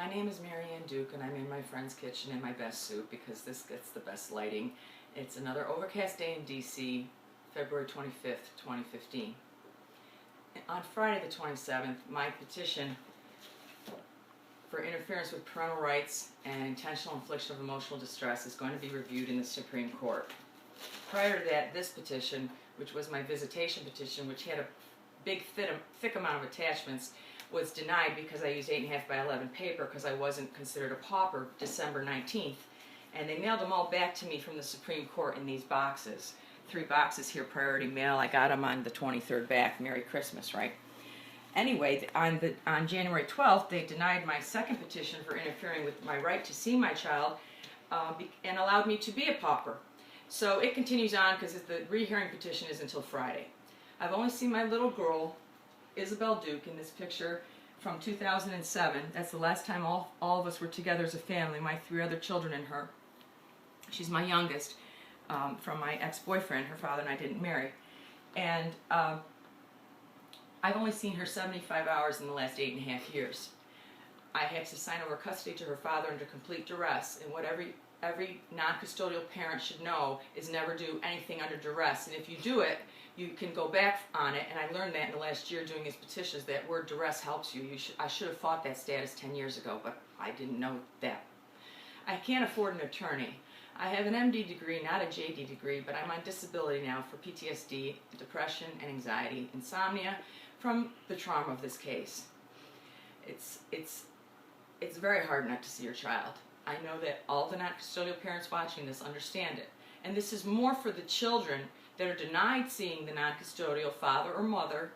My name is Mary Ann Duke, and I'm in my friend's kitchen in my best suit because this gets the best lighting. It's another overcast day in D.C., February 25th, 2015. On Friday the 27th, my petition for interference with parental rights and intentional infliction of emotional distress is going to be reviewed in the Supreme Court. Prior to that, this petition, which was my visitation petition, which had a big, thick amount of attachments, was denied because I used 8.5 by 11 paper because I wasn't considered a pauper December 19th. And they mailed them all back to me from the Supreme Court in these boxes. 3 boxes here, priority mail. I got them on the 23rd back. Merry Christmas, right? Anyway, on January 12th, they denied my second petition for interfering with my right to see my child and allowed me to be a pauper. So it continues on because the rehearing petition is until Friday. I've only seen my little girl, Isabel Duke, in this picture from 2007. That's the last time all of us were together as a family, my 3 other children and her. She's my youngest from my ex-boyfriend. Her father and I didn't marry. And I've only seen her 75 hours in the last 8.5 years. I had to sign over custody to her father under complete duress, and what every non-custodial parent should know is never do anything under duress. And if you do it, you can go back on it, and I learned that in the last year doing these petitions, that word duress helps you. I should have fought that status 10 years ago, but I didn't know that. I can't afford an attorney. I have an MD degree, not a JD degree, but I'm on disability now for PTSD, depression, and anxiety, insomnia, from the trauma of this case. It's very hard not to see your child. I know that all the non-custodial parents watching this understand it. And this is more for the children that are denied seeing the non-custodial father or mother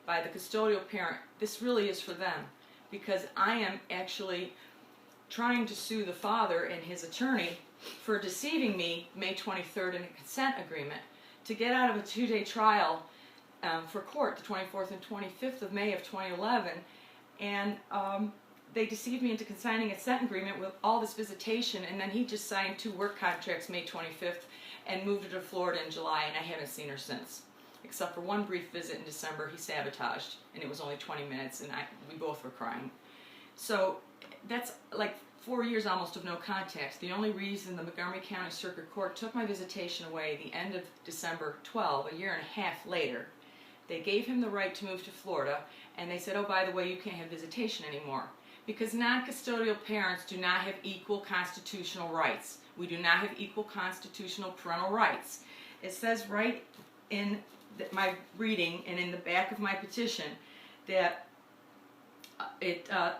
by the custodial parent. This really is for them, because I am actually trying to sue the father and his attorney for deceiving me May 23rd in a consent agreement to get out of a 2-day trial for court, the 24th and 25th of May of 2011. And they deceived me into signing a consent agreement with all this visitation, and then he just signed 2 work contracts May 25th and moved her to Florida in July, and I haven't seen her since. Except for one brief visit in December he sabotaged, and it was only 20 minutes, and we both were crying. So that's like 4 years almost of no contact. The only reason the Montgomery County Circuit Court took my visitation away the end of December 12, a year and a half later, they gave him the right to move to Florida, and they said, oh, by the way, you can't have visitation anymore, because non-custodial parents do not have equal constitutional rights. We do not have equal constitutional parental rights. It says right in my reading and in the back of my petition that a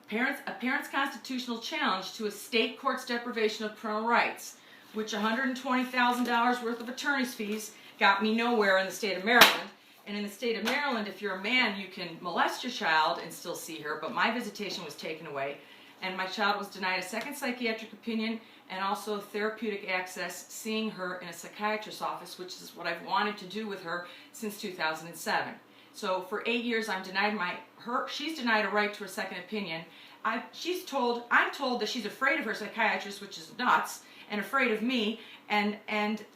parent's constitutional challenge to a state court's deprivation of parental rights, which $120,000 worth of attorney's fees got me nowhere in the state of Maryland. And in the state of Maryland, if you're a man, you can molest your child and still see her, but my visitation was taken away, and my child was denied a second psychiatric opinion and also therapeutic access, seeing her in a psychiatrist's office, which is what I've wanted to do with her since 2007. So for 8 years, she's denied a right to a second opinion. I'm told that she's afraid of her psychiatrist, which is nuts, and afraid of me, and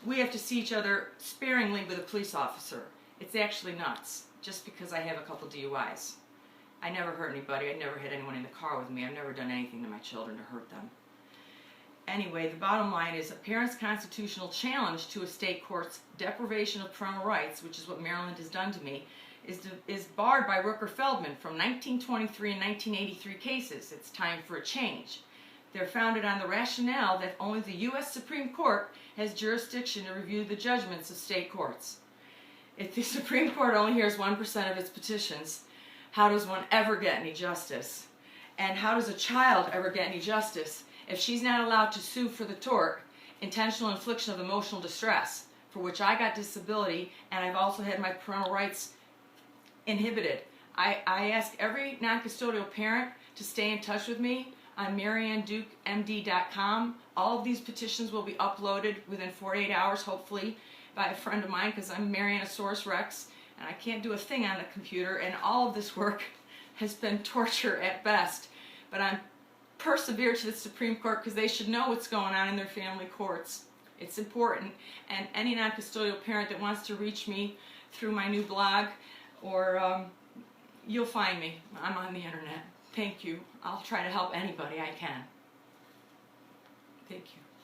we have to see each other sparingly with a police officer. It's actually nuts, just because I have a couple DUIs. I never hurt anybody. I never had anyone in the car with me. I've never done anything to my children to hurt them. Anyway, the bottom line is a parent's constitutional challenge to a state court's deprivation of parental rights, which is what Maryland has done to me, is barred by Rooker-Feldman from 1923 and 1983 cases. It's time for a change. They're founded on the rationale that only the U.S. Supreme Court has jurisdiction to review the judgments of state courts. If the Supreme Court only hears 1% of its petitions, how does one ever get any justice? And how does a child ever get any justice if she's not allowed to sue for the tort, intentional infliction of emotional distress, for which I got disability, and I've also had my parental rights inhibited? I ask every non-custodial parent to stay in touch with me on MaryAnnDukeMD.com. All of these petitions will be uploaded within 48 hours, hopefully, by a friend of mine, because I'm Mariannosaurus Rex, and I can't do a thing on the computer, and all of this work has been torture at best. But I'm persevered to the Supreme Court because they should know what's going on in their family courts. It's important, and any non-custodial parent that wants to reach me through my new blog, or you'll find me. I'm on the internet. Thank you. I'll try to help anybody I can. Thank you.